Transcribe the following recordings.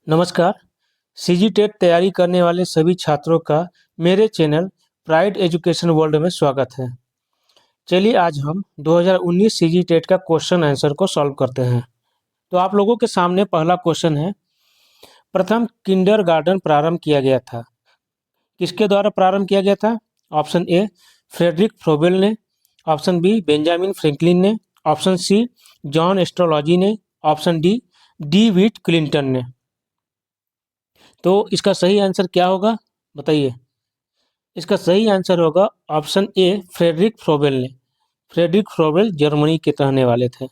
नमस्कार। CG TET तैयारी करने वाले सभी छात्रों का मेरे चैनल प्राइड एजुकेशन वर्ल्ड में स्वागत है। चलिए आज हम 2019 सीजी टेट का क्वेश्चन आंसर को सॉल्व करते हैं। तो आप लोगों के सामने पहला क्वेश्चन है, प्रथम किंडरगार्टन प्रारंभ किया गया था, किसके द्वारा प्रारंभ किया गया था? ऑप्शन ए फ्रेडरिक फ्रोबेल ने, ऑप्शन बी बेंजामिन फ्रैंकलिन ने, ऑप्शन सी जॉन एस्ट्रोलॉजी ने, ऑप्शन डी डीविड क्लिंटन ने। तो इसका सही आंसर क्या होगा बताइए। इसका सही आंसर होगा ऑप्शन ए फ्रेडरिक फ्रोबेल ने। फ्रेडरिक फ्रोबेल जर्मनी के रहने वाले थे।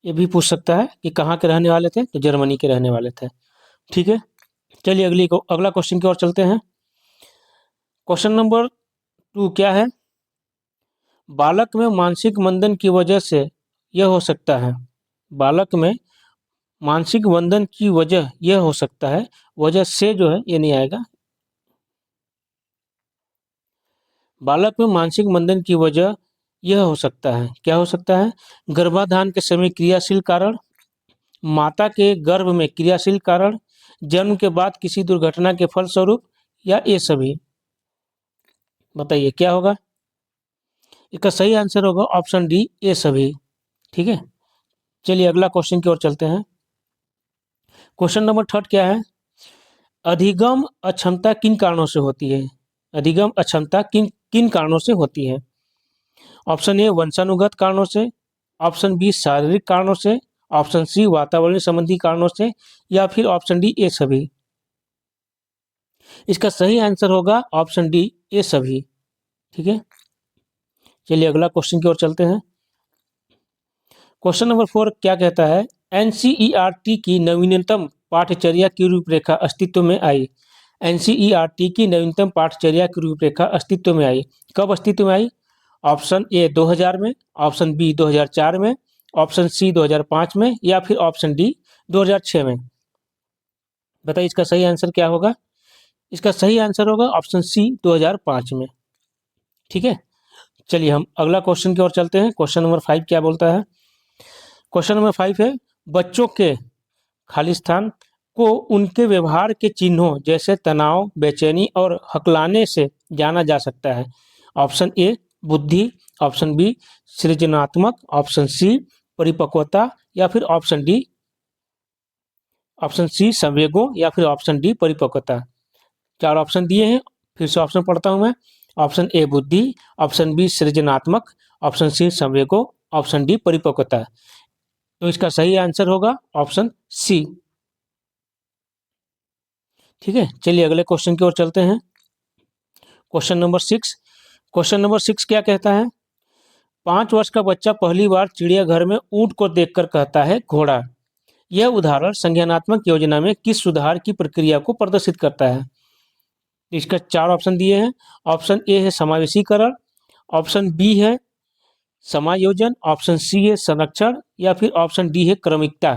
ये भी पूछ सकता है कि कहाँ के रहने वाले थे, तो जर्मनी के रहने वाले थे। ठीक है, चलिए अगला क्वेश्चन की ओर चलते हैं। क्वेश्चन नंबर 2 क्या है? बालक में मानसिक मंदन की वजह से यह हो सकता है। बालक में मानसिक मंदन की वजह यह हो सकता है, वजह से जो है ये नहीं आएगा। बालक में मानसिक मंदन की वजह यह हो सकता है, क्या हो सकता है? गर्भाधान के समय क्रियाशील कारण, माता के गर्भ में क्रियाशील कारण, जन्म के बाद किसी दुर्घटना के फलस्वरूप, या ये सभी। बताइए क्या होगा। इसका सही आंसर होगा ऑप्शन डी ये सभी। ठीक है, चलिए अगला क्वेश्चन की ओर चलते हैं। क्वेश्चन नंबर 3 क्या है? अधिगम अक्षमता किन कारणों से होती है? अधिगम अक्षमता किन किन कारणों से होती है? ऑप्शन ए वंशानुगत कारणों से, ऑप्शन बी शारीरिक कारणों से, ऑप्शन सी वातावरण संबंधी कारणों से, या फिर ऑप्शन डी ये सभी। इसका सही आंसर होगा ऑप्शन डी ये सभी। ठीक है, चलिए अगला क्वेश्चन की ओर चलते हैं। क्वेश्चन नंबर 4 क्या कहता है? एनसीईआरटी की नवीनतम पाठ्यचर्या की रूपरेखा अस्तित्व में आई। एनसीईआरटी की नवीनतम पाठ्यचर्या की रूपरेखा अस्तित्व में आई, कब अस्तित्व में आई? ऑप्शन ए 2000 में, ऑप्शन बी 2004 में, ऑप्शन सी 2005 में, या फिर ऑप्शन डी 2006 में। बताइए इसका सही आंसर क्या होगा। इसका सही आंसर होगा ऑप्शन सी 2005 में। ठीक है, चलिए हम अगला क्वेश्चन की ओर चलते हैं। क्वेश्चन नंबर 5 क्या बोलता है? क्वेश्चन नंबर 5 है, बच्चों के खालिस्तान को उनके व्यवहार के चिन्हों जैसे तनाव, बेचैनी और हकलाने से जाना जा सकता है। ऑप्शन ए बुद्धि, ऑप्शन बी सृजनात्मक, ऑप्शन सी परिपक्वता, या फिर ऑप्शन सी संवेगों, या फिर ऑप्शन डी परिपक्वता। 4 ऑप्शन दिए हैं, फिर से ऑप्शन पढ़ता हूं मैं। ऑप्शन ए बुद्धि, ऑप्शन बी सृजनात्मक, ऑप्शन सी संवेगों, ऑप्शन डी परिपक्वता। तो इसका सही आंसर होगा ऑप्शन सी। ठीक है, चलिए अगले क्वेश्चन की ओर चलते हैं। Question number 6। क्वेश्चन नंबर 6 क्या कहता है? 5 वर्ष का बच्चा पहली बार चिड़ियाघर में ऊंट को देखकर कहता है घोड़ा। यह उदाहरण संज्ञानात्मक योजना में किस सुधार की प्रक्रिया को प्रदर्शित करता है? इसका 4 ऑप्शन दिए हैं। ऑप्शन ए है समावेशीकरण, ऑप्शन बी है समायोजन, ऑप्शन सी है संरक्षण, या फिर ऑप्शन डी है क्रमिकता।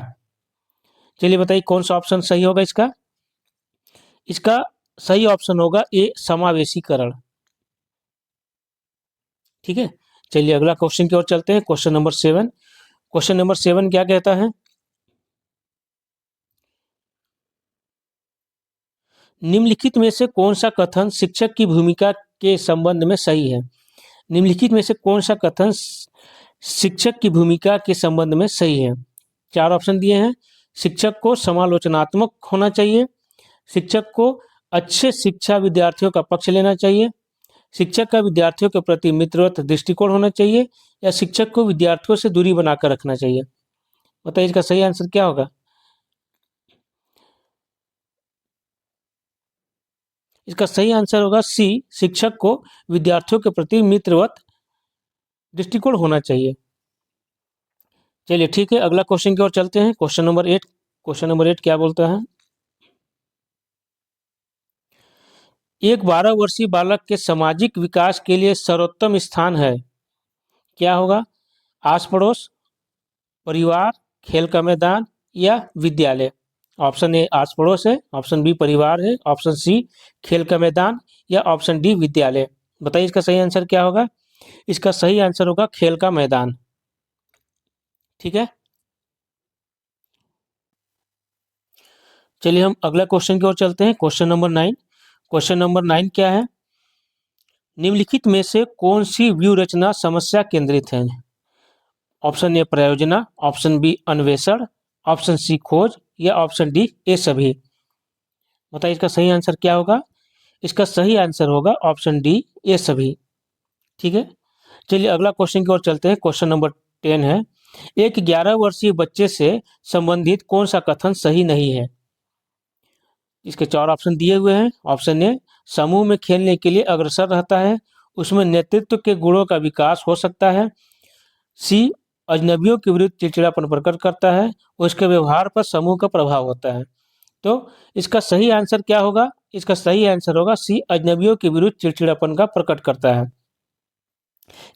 चलिए बताइए कौन सा ऑप्शन सही होगा इसका। इसका सही ऑप्शन होगा ए समावेशीकरण। ठीक है, चलिए अगला क्वेश्चन की ओर चलते हैं। Question number 7। क्वेश्चन नंबर 7 क्या कहता है? निम्नलिखित में से कौन सा कथन शिक्षक की भूमिका के संबंध में सही है? निम्नलिखित में से कौन सा कथन शिक्षक की भूमिका के संबंध में सही है? 4 ऑप्शन दिए हैं। शिक्षक को समालोचनात्मक होना चाहिए, शिक्षक को अच्छे शिक्षा विद्यार्थियों का पक्ष लेना चाहिए, शिक्षक का विद्यार्थियों के प्रति मित्रवत दृष्टिकोण होना चाहिए, या शिक्षक को विद्यार्थियों से दूरी बनाकर रखना चाहिए। बताइए इसका सही आंसर क्या होगा। इसका सही आंसर होगा सी, शिक्षक को विद्यार्थियों के प्रति मित्रवत दृष्टिकोण होना चाहिए। चलिए ठीक है, अगला क्वेश्चन की ओर चलते हैं। Question number 8। क्वेश्चन नंबर 8 क्या बोलता है? एक 12 वर्षीय बालक के सामाजिक विकास के लिए सर्वोत्तम स्थान है, क्या होगा? आस पड़ोस, परिवार, खेल का मैदान, या विद्यालय। ऑप्शन ए आस पड़ोस है, ऑप्शन बी परिवार है, ऑप्शन सी खेल का मैदान, या ऑप्शन डी विद्यालय। बताइए इसका सही आंसर क्या होगा। इसका सही आंसर होगा खेल का मैदान। ठीक है, चलिए हम अगला क्वेश्चन की ओर चलते हैं। Question number 9। क्वेश्चन नंबर 9 क्या है? निम्नलिखित में से कौन सी व्यू रचना समस्या केंद्रित है? ऑप्शन ए प्रयोजना, ऑप्शन बी अन्वेषण, ऑप्शन सी खोज या ऑप्शन डी ये सभी। बताइए इसका सही आंसर क्या होगा? इसका सही आंसर होगा ऑप्शन डी ये सभी। ठीक है, चलिए अगला क्वेश्चन की ओर चलते हैं। क्वेश्चन नंबर 10 है, एक 11 वर्षीय बच्चे से संबंधित कौन सा कथन सही नहीं है? इसके 4 ऑप्शन दिए हुए हैं। ऑप्शन ए समूह में खेलने के लिए अग्रसर रहता है, उसमें नेतृत्व के गुणों का विकास हो सकता है। सी अजनबियों के विरुद्ध चिड़चिड़ापन प्रकट करता है, उसके व्यवहार पर समूह का प्रभाव होता है। तो इसका सही आंसर क्या होगा? इसका सही आंसर होगा सी अजनबियों के विरुद्ध चिड़चिड़ापन का प्रकट करता है।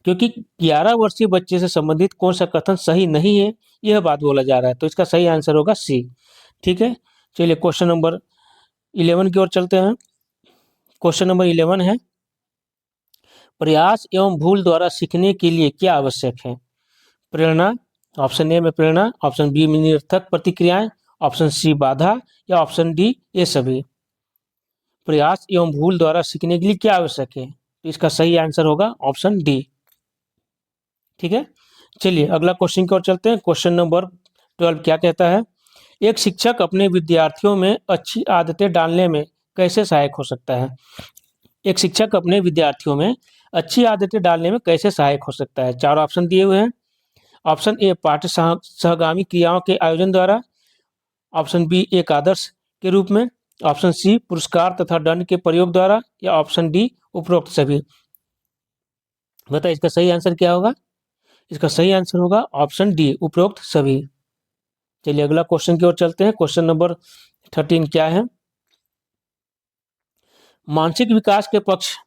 क्योंकि 11 वर्षीय बच्चे से संबंधित कौन सा कथन सही नहीं है, यह बात बोला जा रहा है, तो इसका सही आंसर होगा सी। ठीक है, चलिए क्वेश्चन नंबर 11 की ओर चलते हैं। क्वेश्चन नंबर 11 है, प्रयास एवं भूल द्वारा सीखने के लिए क्या आवश्यक है? प्रेरणा, ऑप्शन ए में प्रेरणा, ऑप्शन बी में निरर्थक प्रतिक्रियाएं, ऑप्शन सी बाधा या ऑप्शन डी ये सभी। प्रयास एवं भूल द्वारा सीखने के लिए क्या आवश्यक है? तो इसका सही आंसर होगा ऑप्शन डी। ठीक है, चलिए अगला क्वेश्चन की ओर चलते हैं। क्वेश्चन नंबर 12 क्या कहता है? एक शिक्षक अपने विद्यार्थियों में अच्छी आदतें डालने में कैसे सहायक हो सकता है? एक शिक्षक अपने विद्यार्थियों में अच्छी आदतें डालने में कैसे सहायक हो सकता है? 4 ऑप्शन दिए हुए हैं। ऑप्शन ए पाठ्य सहगामी क्रियाओं के आयोजन द्वारा, ऑप्शन बी एक आदर्श के रूप में, ऑप्शन सी पुरस्कार तथा दंड के प्रयोग द्वारा या ऑप्शन डी उपरोक्त सभी। बताइए इसका सही आंसर क्या होगा? इसका सही आंसर होगा ऑप्शन डी उपरोक्त सभी। चलिए अगला क्वेश्चन की ओर चलते हैं। क्वेश्चन नंबर 13 क्या है? मानसिक विकास के पक्ष,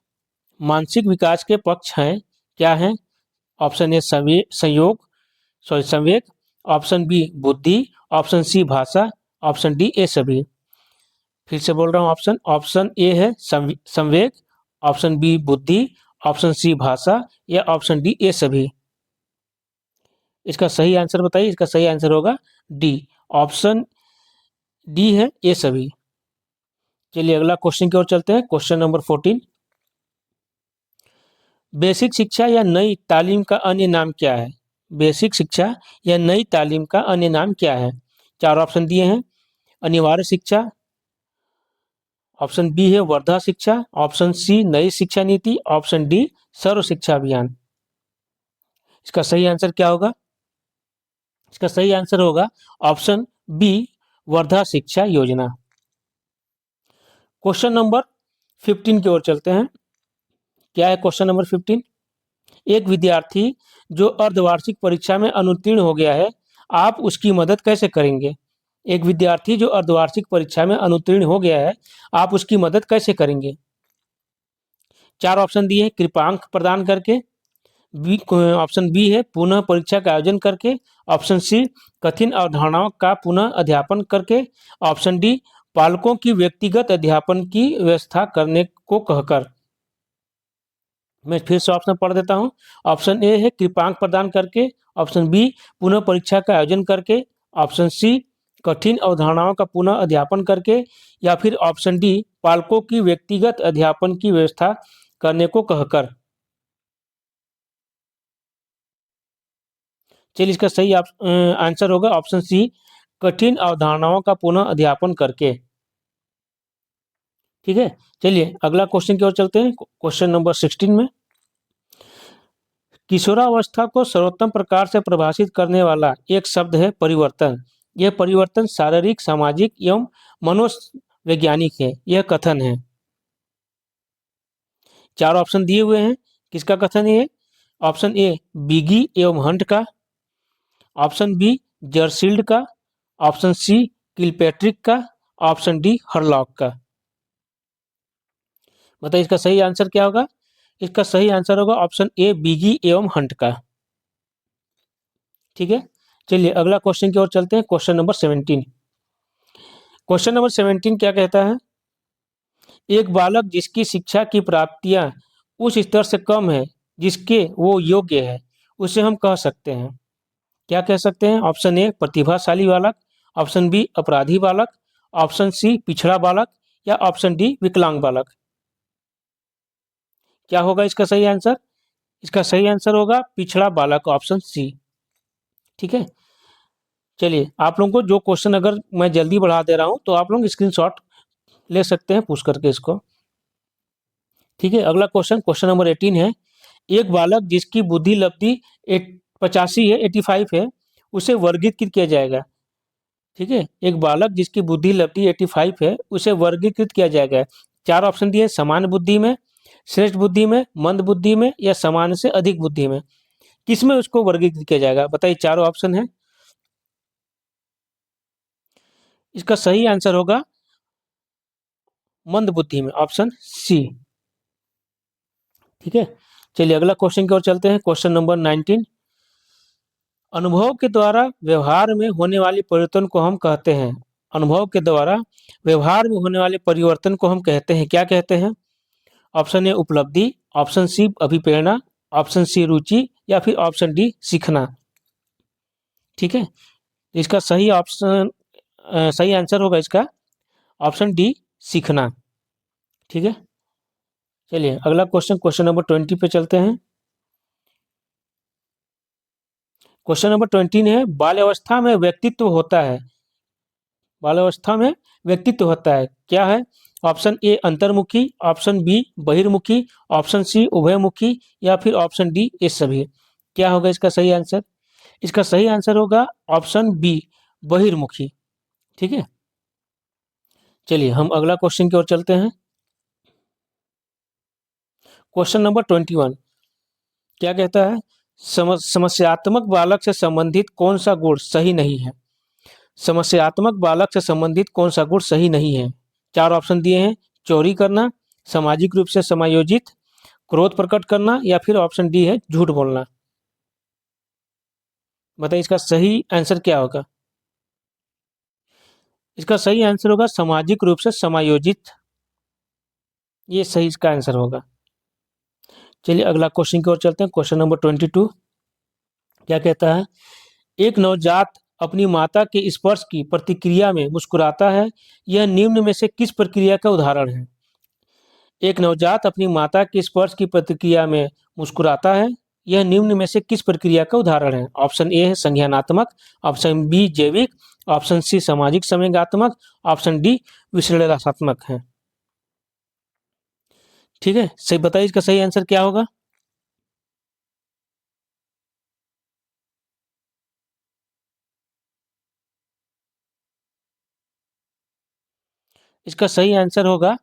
मानसिक विकास के पक्ष हैं क्या है? ऑप्शन ए संवेग, ऑप्शन बी बुद्धि, ऑप्शन सी भाषा, ऑप्शन डी ए सभी। फिर से बोल रहा हूँ ऑप्शन, ऑप्शन ए है संवेग, ऑप्शन बी बुद्धि, ऑप्शन सी भाषा या ऑप्शन डी ए सभी। इसका सही आंसर बताइए। इसका सही आंसर होगा डी, ऑप्शन डी है ये सभी। चलिए अगला क्वेश्चन की ओर चलते हैं। क्वेश्चन नंबर 14, बेसिक शिक्षा या नई तालीम का अन्य नाम क्या है? बेसिक शिक्षा या नई तालीम का अन्य नाम क्या है? 4 ऑप्शन दिए हैं। अनिवार्य शिक्षा, ऑप्शन बी है वर्धा शिक्षा, ऑप्शन सी नई शिक्षा नीति, ऑप्शन डी सर्व शिक्षा अभियान। इसका सही आंसर क्या होगा? इसका सही आंसर होगा ऑप्शन बी वर्धा शिक्षा योजना। क्वेश्चन नंबर 15 की ओर चलते हैं। क्या है क्वेश्चन नंबर 15? एक विद्यार्थी जो अर्धवार्षिक परीक्षा में अनुत्तीर्ण हो गया है, आप उसकी मदद कैसे करेंगे? एक विद्यार्थी जो अर्धवार्षिक परीक्षा में अनुत्तीर्ण हो गया है, आप उसकी मदद कैसे करेंगे? 4 ऑप्शन दिए हैं। कृपांक प्रदान करके, बी ऑप्शन बी है पुनः परीक्षा का आयोजन करके, ऑप्शन सी कठिन अवधारणाओं का पुनः अध्यापन करके, ऑप्शन डी पालकों की व्यक्तिगत अध्यापन की व्यवस्था करने को कहकर। मैं फिर से ऑप्शन पढ़ देता हूँ। ऑप्शन ए है कृपांक प्रदान करके, ऑप्शन बी पुनः परीक्षा का आयोजन करके, ऑप्शन सी कठिन अवधारणाओं का पुनः अध्यापन करके या फिर ऑप्शन डी पालकों की व्यक्तिगत अध्यापन की व्यवस्था करने को कहकर। चलिए इसका सही आंसर होगा ऑप्शन सी कठिन अवधारणाओं का पुनः अध्यापन करके। ठीक है, चलिए अगला क्वेश्चन की ओर चलते हैं। क्वेश्चन नंबर 16 में, किशोरावस्था को सर्वोत्तम प्रकार से परिभाषित करने वाला एक शब्द है परिवर्तन। यह परिवर्तन शारीरिक, सामाजिक एवं मनोवैज्ञानिक है। यह कथन है। 4 ऑप्शन दिए हुए हैं। किसका कथन है? ऑप्शन ए बिगी एवं हंट का, ऑप्शन बी जर्सील्ड का, ऑप्शन सी किलपैट्रिक का, ऑप्शन डी हरलॉक का। बताइए इसका सही आंसर क्या होगा? इसका सही आंसर होगा ऑप्शन ए बिगी एवं हंट का। ठीक है, चलिए अगला क्वेश्चन की ओर चलते हैं। Question number 17। क्वेश्चन नंबर 17 क्या कहता है? एक बालक जिसकी शिक्षा की प्राप्तियां उस स्तर से कम है जिसके वो योग्य है, उसे हम कह सकते हैं, क्या कह सकते हैं? ऑप्शन ए प्रतिभाशाली बालक, ऑप्शन बी अपराधी बालक, ऑप्शन सी पिछड़ा बालक या ऑप्शन डी विकलांग बालक। क्या होगा इसका सही आंसर? इसका सही आंसर होगा पिछड़ा बालक, ऑप्शन सी। ठीक है, चलिए आप लोगों को जो क्वेश्चन अगर मैं जल्दी बढ़ा दे रहा हूं तो आप लोग स्क्रीनशॉट ले सकते हैं पूछ करके इसको। ठीक है, अगला क्वेश्चन, क्वेश्चन नंबर 18 है। एक बालक जिसकी बुद्धि लब्धि 85 है, 85 है, उसे वर्गीकृत किया जाएगा। ठीक है, एक बालक जिसकी बुद्धि लब्धि 85 है, उसे वर्गीकृत किया जाएगा। चार ऑप्शन दिए, सामान्य बुद्धि में, श्रेष्ठ बुद्धि में, मंद बुद्धि में या सामान्य से अधिक बुद्धि में। किसमें उसको वर्गीकृत किया जाएगा? बताइए, चारों ऑप्शन है। इसका सही आंसर होगा मंद बुद्धि में, ऑप्शन सी। ठीक है, चलिए अगला क्वेश्चन की ओर चलते हैं। Question number 19। अनुभव के द्वारा व्यवहार में होने वाले परिवर्तन को हम कहते हैं। अनुभव के द्वारा व्यवहार में होने वाले परिवर्तन को हम कहते हैं, क्या कहते हैं? ऑप्शन ए उपलब्धि, ऑप्शन सी अभिप्रेरणा, ऑप्शन सी रुचि या फिर ऑप्शन डी सीखना। ठीक है, इसका सही ऑप्शन सही आंसर होगा इसका ऑप्शन डी सीखना। ठीक है, चलिए अगला क्वेश्चन, क्वेश्चन नंबर 20 पे चलते हैं। क्वेश्चन नंबर 20 है, बाल्यावस्था में व्यक्तित्व होता है। बाल्यावस्था में व्यक्तित्व होता है, क्या है? ऑप्शन ए अंतर्मुखी, ऑप्शन बी बहिर्मुखी, ऑप्शन सी उभयमुखी या फिर ऑप्शन डी ये सभी। क्या होगा इसका सही आंसर? इसका सही आंसर होगा ऑप्शन बी बहिर्मुखी। ठीक है, चलिए हम अगला क्वेश्चन की ओर चलते हैं। क्वेश्चन नंबर 21 क्या कहता है? समस्यात्मक बालक से संबंधित कौन सा गुण सही नहीं है? समस्यात्मक बालक से संबंधित कौन सा गुण सही नहीं है? चार ऑप्शन दिए हैं, चोरी करना, सामाजिक रूप से समायोजित, क्रोध प्रकट करना या फिर ऑप्शन डी है झूठ बोलना। बताइए इसका सही आंसर क्या होगा? इसका सही आंसर होगा सामाजिक रूप से समायोजित, ये सही इसका आंसर होगा। चलिए अगला क्वेश्चन की ओर चलते हैं। क्वेश्चन नंबर 22 क्या कहता है? एक नवजात अपनी माता के स्पर्श की प्रतिक्रिया में मुस्कुराता है, यह निम्न में से किस प्रक्रिया का उदाहरण है? एक नवजात अपनी माता के स्पर्श की प्रतिक्रिया में मुस्कुराता है, यह निम्न में से किस प्रक्रिया का उदाहरण है? ऑप्शन ए है संज्ञानात्मक, ऑप्शन बी जैविक, ऑप्शन सी सामाजिक संवेगात्मक, ऑप्शन डी विश्लेषणात्मक है। ठीक है, सही बताइए इसका सही आंसर क्या होगा? इसका सही आंसर होगा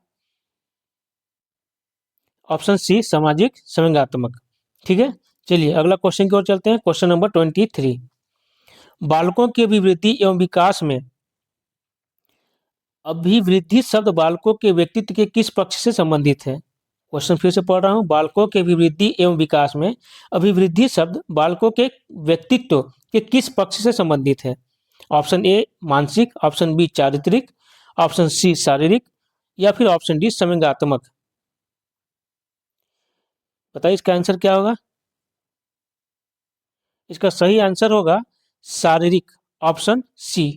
ऑप्शन सी सामाजिक संवेगात्मक। ठीक है, चलिए अगला क्वेश्चन की ओर चलते हैं। Question number 23। बालकों की अभिवृद्धि एवं विकास में अभिवृद्धि शब्द बालकों के व्यक्तित्व के किस पक्ष से संबंधित है? क्वेश्चन फिर से पढ़ रहा हूँ। बालकों के अभिवृद्धि एवं विकास में अभिवृद्धि शब्द बालकों के व्यक्तित्व के किस पक्ष से संबंधित है? ऑप्शन ए मानसिक, ऑप्शन बी चारित्रिक, ऑप्शन सी शारीरिक या फिर ऑप्शन डी संवेगात्मक। बताइए इसका आंसर क्या होगा? इसका सही आंसर होगा शारीरिक, ऑप्शन सी।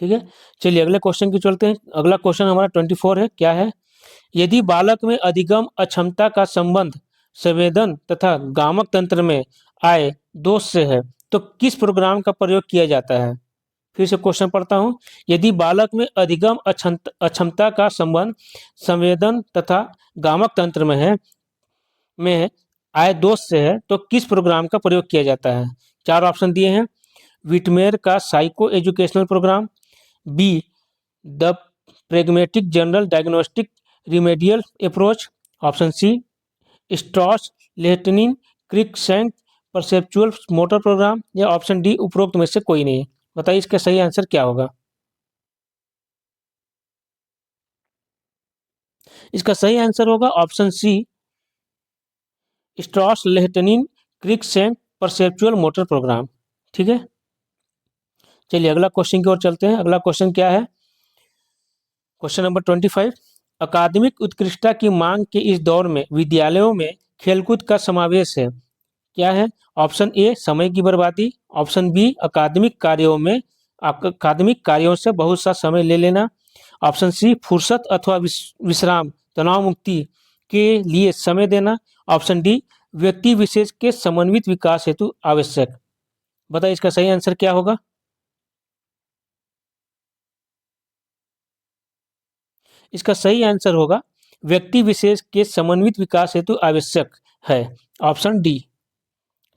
ठीक है, चलिए अगले क्वेश्चन की चलते हैं। अगला क्वेश्चन हमारा 24 है, क्या है? यदि बालक में अधिगम अक्षमता का संबंध संवेदन तथा गामक तंत्र में आए दोष से है तो किस प्रोग्राम का प्रयोग किया जाता है? फिर से क्वेश्चन पढ़ता हूँ। यदि बालक में अधिगम अक्षमता का संबंध संवेदन तथा गामक तंत्र में आए दोष से है तो किस प्रोग्राम का प्रयोग किया जाता है? चार ऑप्शन दिए हैं, विटमेर का psycho educational program, B the pragmatic general diagnostic remedial approach, option C Strauss Lehtinen Cruickshank perceptual motor program या ऑप्शन डी उपरोक्त में से कोई नहीं। बताइए इसका सही आंसर क्या होगा? इसका सही आंसर होगा option C Strauss Lehtinen Cruickshank perceptual motor program. ठीक है, चलिए अगला क्वेश्चन की ओर चलते हैं। अगला क्वेश्चन क्या है? Question number 25। अकादमिक उत्कृष्टता की मांग के इस दौर में विद्यालयों में खेलकूद का समावेश है, क्या है? ऑप्शन ए समय की बर्बादी, ऑप्शन बी अकादमिक कार्यों में अकादमिक कार्यों से बहुत सा समय ले लेना। ऑप्शन सी, फुर्सत अथवा विश्राम, तनाव मुक्ति के लिए समय देना। ऑप्शन डी, व्यक्ति विशेष के समन्वित विकास हेतु आवश्यक। बताइए इसका सही आंसर क्या होगा। इसका सही आंसर होगा व्यक्ति विशेष के समन्वित विकास हेतु आवश्यक है, ऑप्शन डी।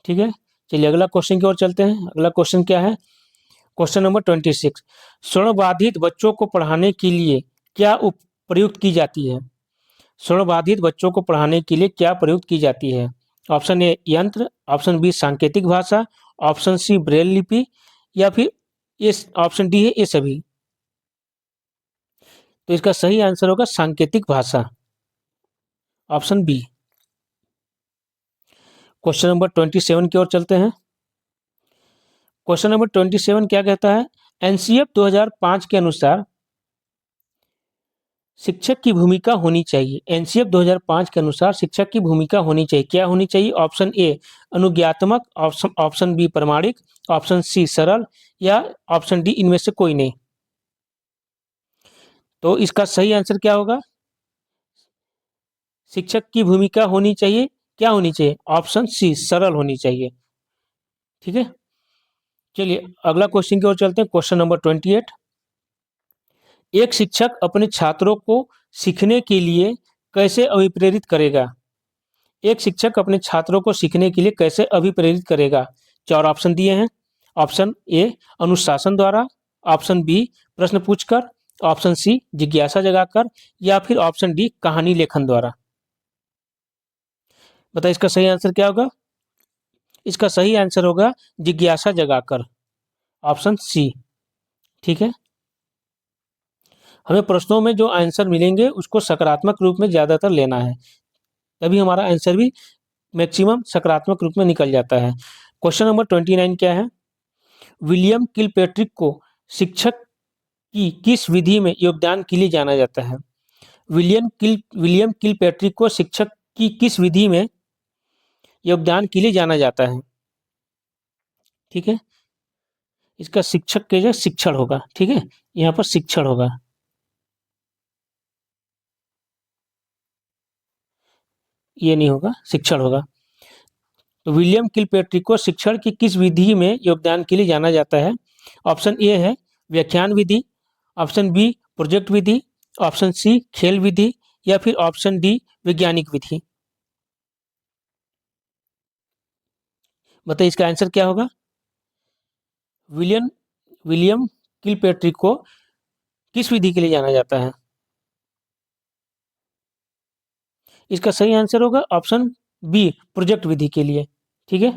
ठीक है, चलिए अगला क्वेश्चन की ओर चलते हैं। अगला क्वेश्चन क्या है, क्वेश्चन नंबर 26। श्रवणबाधित बच्चों को पढ़ाने के लिए क्या प्रयुक्त की जाती है। श्रवणबाधित बच्चों को पढ़ाने के लिए क्या प्रयुक्त की जाती है। ऑप्शन ए यंत्र, ऑप्शन बी सांकेतिक भाषा, ऑप्शन सी ब्रेल लिपि, या फिर इस ऑप्शन डी है ये सभी। तो इसका सही आंसर होगा सांकेतिक भाषा, ऑप्शन बी। क्वेश्चन नंबर 27 की ओर चलते हैं। क्वेश्चन नंबर 27 क्या कहता है, एनसीएफ 2005 के अनुसार शिक्षक की भूमिका होनी चाहिए। एनसीएफ 2005 के अनुसार शिक्षक की भूमिका होनी चाहिए, क्या होनी चाहिए। ऑप्शन ए अनुज्ञात्मक, ऑप्शन बी प्रमाणिक, ऑप्शन सी सरल, या ऑप्शन डी इनमें से कोई नहीं। तो इसका सही आंसर क्या होगा, शिक्षक की भूमिका होनी चाहिए, क्या होनी चाहिए, ऑप्शन सी सरल होनी चाहिए। ठीक है, चलिए अगला क्वेश्चन की ओर चलते हैं। Question number 28। एक शिक्षक अपने छात्रों को सीखने के लिए कैसे अभिप्रेरित करेगा। एक शिक्षक अपने छात्रों को सीखने के लिए कैसे अभिप्रेरित करेगा। चार ऑप्शन दिए हैं। ऑप्शन ए अनुशासन द्वारा, ऑप्शन बी प्रश्न पूछकर, ऑप्शन सी जिज्ञासा जगाकर, या फिर ऑप्शन डी कहानी लेखन द्वारा। बताइए इसका सही आंसर क्या होगा। इसका सही आंसर होगा जिज्ञासा जगाकर, ऑप्शन सी। ठीक है, हमें प्रश्नों में जो आंसर मिलेंगे उसको सकारात्मक रूप में ज़्यादातर लेना है, तभी हमारा आंसर भी मैक्सिमम सकारात्मक रूप में निकल जाता है। क्वेश्चन नंबर 29 क्या है, विलियम किलपेट्रिक को शिक्षक की किस विधि में योगदान के लिए जाना जाता है। विलियम किलपेट्रिक को शिक्षक की किस विधि में योगदान के लिए जाना जाता है। ठीक है, इसका शिक्षक के जगह शिक्षण होगा। ठीक है, यहाँ पर शिक्षण होगा, ये नहीं होगा, शिक्षण होगा। तो विलियम किलपेट्रिक को शिक्षण की किस विधि में योगदान के लिए जाना जाता है। ऑप्शन ए है व्याख्यान विधि, ऑप्शन बी प्रोजेक्ट विधि, ऑप्शन सी खेल विधि, या फिर ऑप्शन डी वैज्ञानिक विधि। बताइए इसका आंसर क्या होगा। विलियम किलपेट्रिक को किस विधि के लिए जाना जाता है। इसका सही आंसर होगा ऑप्शन बी प्रोजेक्ट विधि के लिए। ठीक है,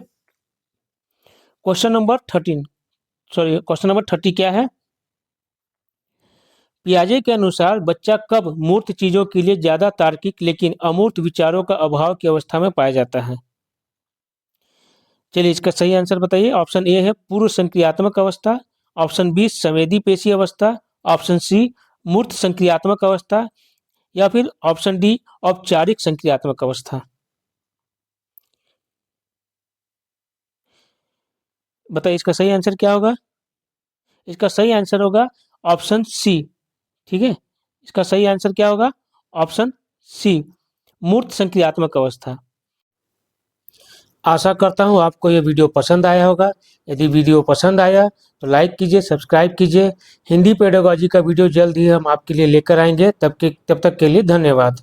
क्वेश्चन नंबर 30 क्या है, पियाजे के अनुसार बच्चा कब मूर्त चीजों के लिए ज्यादा तार्किक लेकिन अमूर्त विचारों का अभाव की अवस्था में पाया जाता है। चलिए इसका सही आंसर बताइए। ऑप्शन ए है पूर्व संक्रियात्मक अवस्था, ऑप्शन बी संवेदी पेशी अवस्था, ऑप्शन सी मूर्त संक्रियात्मक अवस्था, या फिर ऑप्शन डी औपचारिक संक्रियात्मक अवस्था। बताइए इसका सही आंसर क्या होगा। इसका सही आंसर होगा ऑप्शन सी। ठीक है, इसका सही आंसर क्या होगा, ऑप्शन सी मूर्त संक्रियात्मक अवस्था। आशा करता हूँ आपको ये वीडियो पसंद आया होगा। यदि वीडियो पसंद आया तो लाइक कीजिए, सब्सक्राइब कीजिए। हिंदी पेडागॉजी का वीडियो जल्द ही हम आपके लिए लेकर आएंगे। तब तक के लिए धन्यवाद।